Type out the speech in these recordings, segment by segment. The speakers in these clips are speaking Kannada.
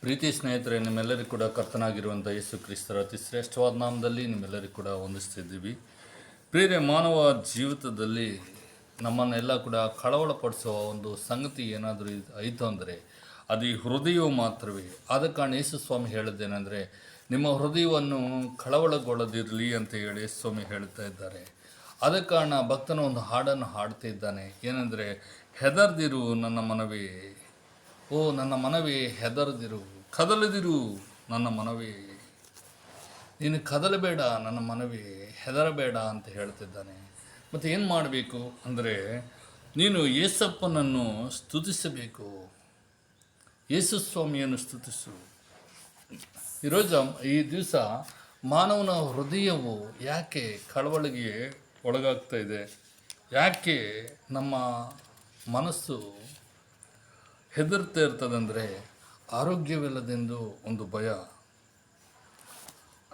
ಪ್ರೀತಿ ಸ್ನೇಹಿತರೆ, ನಿಮ್ಮೆಲ್ಲರಿಗೂ ಕೂಡ ಕರ್ತನಾಗಿರುವಂಥ ಯೇಸು ಕ್ರಿಸ್ತರ ಅತಿ ಶ್ರೇಷ್ಠವಾದ ನಾಮದಲ್ಲಿ ನಿಮ್ಮೆಲ್ಲರಿಗೂ ಕೂಡ ವಂದಿಸ್ತಿದ್ದೀವಿ. ಪ್ರಿಯರೇ, ಮಾನವ ಜೀವಿತದಲ್ಲಿ ನಮ್ಮನ್ನೆಲ್ಲ ಕೂಡ ಕಳವಳಪಡಿಸುವ ಒಂದು ಸಂಗತಿ ಏನಾದರೂ ಆಯಿತು ಅಂದರೆ ಅದು ಈ ಹೃದಯವು ಮಾತ್ರವೇ. ಆದ ಕಾರಣ ಯೇಸು ಸ್ವಾಮಿ ಹೇಳಿದ್ದೇನೆಂದರೆ, ನಿಮ್ಮ ಹೃದಯವನ್ನು ಕಳವಳಗೊಳ್ಳದಿರಲಿ ಅಂತ ಹೇಳಿ ಯೇಸು ಸ್ವಾಮಿ ಹೇಳ್ತಾ ಇದ್ದಾರೆ. ಆದ ಕಾರಣ ಭಕ್ತನ ಒಂದು ಹಾಡನ್ನು ಹಾಡ್ತಾ ಇದ್ದಾನೆ. ಏನೆಂದರೆ, ಹೆದರ್ದಿರು ನನ್ನ ಮನವೇ, ಓ ನನ್ನ ಮನವೇ ಹೆದರದಿರು, ಕದಲದಿರು ನನ್ನ ಮನವೇ, ನೀನು ಕದಲಬೇಡ ನನ್ನ ಮನವೇ, ಹೆದರಬೇಡ ಅಂತ ಹೇಳ್ತಿದ್ದಾನೆ. ಮತ್ತು ಏನು ಮಾಡಬೇಕು ಅಂದರೆ, ನೀನು ಯೇಸಪ್ಪನನ್ನು ಸ್ತುತಿಸಬೇಕು, ಯೇಸು ಸ್ವಾಮಿಯನ್ನು ಸ್ತುತಿಸು. ಈ ದಿವಸ ಮಾನವನ ಹೃದಯವು ಯಾಕೆ ಕಳವಳಿಗೆ ಒಳಗಾಗ್ತಾ ಇದೆ? ಯಾಕೆ ನಮ್ಮ ಮನಸ್ಸು ಹೆದರ್ತಾ ಇರ್ತದಂದರೆ, ಆರೋಗ್ಯವಿಲ್ಲದೆಂದು ಒಂದು ಭಯ,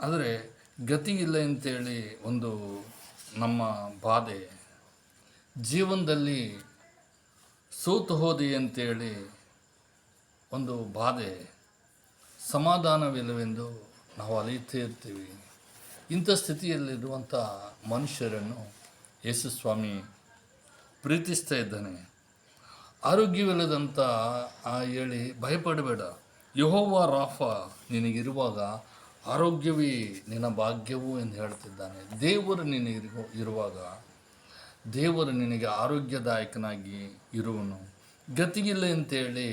ಆದರೆ ಗತಿ ಇಲ್ಲ ಅಂತೇಳಿ ಒಂದು ನಮ್ಮ ಬಾಧೆ, ಜೀವನದಲ್ಲಿ ಸೋತು ಹೋದೆ ಅಂತೇಳಿ ಒಂದು ಬಾಧೆ, ಸಮಾಧಾನವಿಲ್ಲವೆಂದು ನಾವು ಅಲಿಯುತ್ತೇ ಇರ್ತೀವಿ. ಇಂಥ ಸ್ಥಿತಿಯಲ್ಲಿರುವಂಥ ಮನುಷ್ಯರನ್ನು ಯೇಸು ಸ್ವಾಮಿ ಪ್ರೀತಿಸ್ತಾ ಇದ್ದಾನೆ. ಆರೋಗ್ಯವಿಲ್ಲದಂಥ ಹೇಳಿ ಭಯಪಡಬೇಡ, ಯೆಹೋವ ರಾಫ ನಿನಗಿರುವಾಗ ಆರೋಗ್ಯವೇ ನಿನ್ನ ಭಾಗ್ಯವು ಎಂದು ಹೇಳ್ತಿದ್ದಾನೆ. ದೇವರು ಇರುವಾಗ ದೇವರು ನಿನಗೆ ಆರೋಗ್ಯದಾಯಕನಾಗಿ ಇರುವನು. ಗತಿಗಿಲ್ಲ ಅಂತೇಳಿ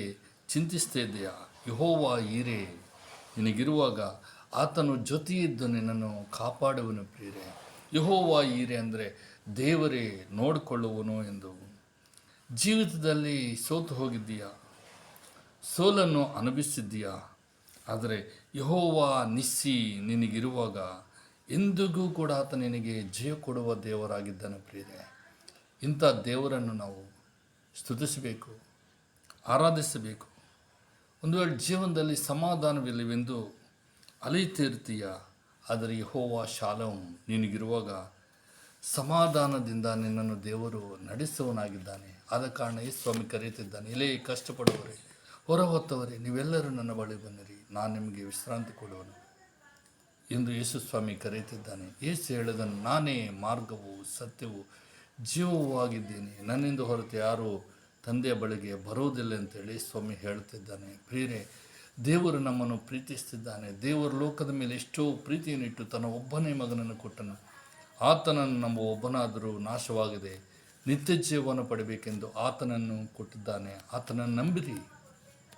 ಚಿಂತಿಸ್ತಾ ಇದೆಯಾ? ಯೆಹೋವ ಈರೇ ನಿನಗಿರುವಾಗ ಆತನು ಜೊತೆಯಿದ್ದು ನಿನ್ನನ್ನು ಕಾಪಾಡುವನು. ಪ್ರಿಯರೇ, ಯೆಹೋವ ಈರೇ ಅಂದರೆ ದೇವರೇ ನೋಡಿಕೊಳ್ಳುವನು ಎಂದು. ಜೀವಿತದಲ್ಲಿ ಸೋತು ಹೋಗಿದ್ದೀಯಾ, ಸೋಲನ್ನು ಅನುಭವಿಸಿದ್ದೀಯಾ, ಆದರೆ ಯೆಹೋವ ನಿಸ್ಸಿ ನಿನಗಿರುವಾಗ ಎಂದಿಗೂ ಕೂಡ ಆತ ನಿನಗೆ ಜಯ ಕೊಡುವ ದೇವರಾಗಿದ್ದಾನೆ. ಪ್ರಿಯರೇ, ಇಂಥ ದೇವರನ್ನು ನಾವು ಸ್ತುತಿಸಬೇಕು, ಆರಾಧಿಸಬೇಕು. ಒಂದು ವೇಳೆ ಜೀವನದಲ್ಲಿ ಸಮಾಧಾನವಿಲ್ಲವೆಂದು ಅಲಿಯುತ್ತಿರ್ತೀಯ, ಆದರೆ ಯೆಹೋವ ಶಾಲೋಮ್ ನಿನಗಿರುವಾಗ ಸಮಾಧಾನದಿಂದ ನಿನ್ನನ್ನು ದೇವರು ನಡೆಸುವನಾಗಿದ್ದಾನೆ. ಆದ ಕಾರಣ ಈ ಸ್ವಾಮಿ ಕರೆಯುತ್ತಿದ್ದಾನೆ, ಇಲ್ಲೇ ಕಷ್ಟಪಡುವವರೇ, ಹೊರ ಹೊತ್ತವರೇ, ನೀವೆಲ್ಲರೂ ನನ್ನ ಬಳಿ ಬನ್ನಿರಿ, ನಾನು ನಿಮಗೆ ವಿಶ್ರಾಂತಿ ಕೊಡುವನು ಎಂದು ಯೇಸು ಸ್ವಾಮಿ ಕರೆಯುತ್ತಿದ್ದಾನೆ. ಯೇಸು ಹೇಳಿದನು, ನಾನೇ ಮಾರ್ಗವು ಸತ್ಯವು ಜೀವವೂ ಆಗಿದ್ದೀನಿ, ನನ್ನಿಂದ ಹೊರತು ಯಾರೂ ತಂದೆಯ ಬಳಿಗೆ ಬರುವುದಿಲ್ಲ ಅಂತೇಳಿ ಸ್ವಾಮಿ ಹೇಳುತ್ತಿದ್ದಾನೆ. ಪ್ರಿಯರೇ, ದೇವರು ನಮ್ಮನ್ನು ಪ್ರೀತಿಸ್ತಿದ್ದಾನೆ. ದೇವರು ಲೋಕದ ಮೇಲೆ ಎಷ್ಟೋ ಪ್ರೀತಿಯನ್ನಿಟ್ಟು ತನ್ನ ಒಬ್ಬನೇ ಮಗನನ್ನು ಕೊಟ್ಟನು. ಆತನನ್ನು ನಮ್ಮ ಒಬ್ಬನಾದರೂ ನಾಶವಾಗದೆ ನಿತ್ಯ ಜೀವನ ಪಡಬೇಕೆಂದು ಆತನನ್ನು ಕೊಟ್ಟಿದ್ದಾನೆ. ಆತನನ್ನು ನಂಬಿರಿ,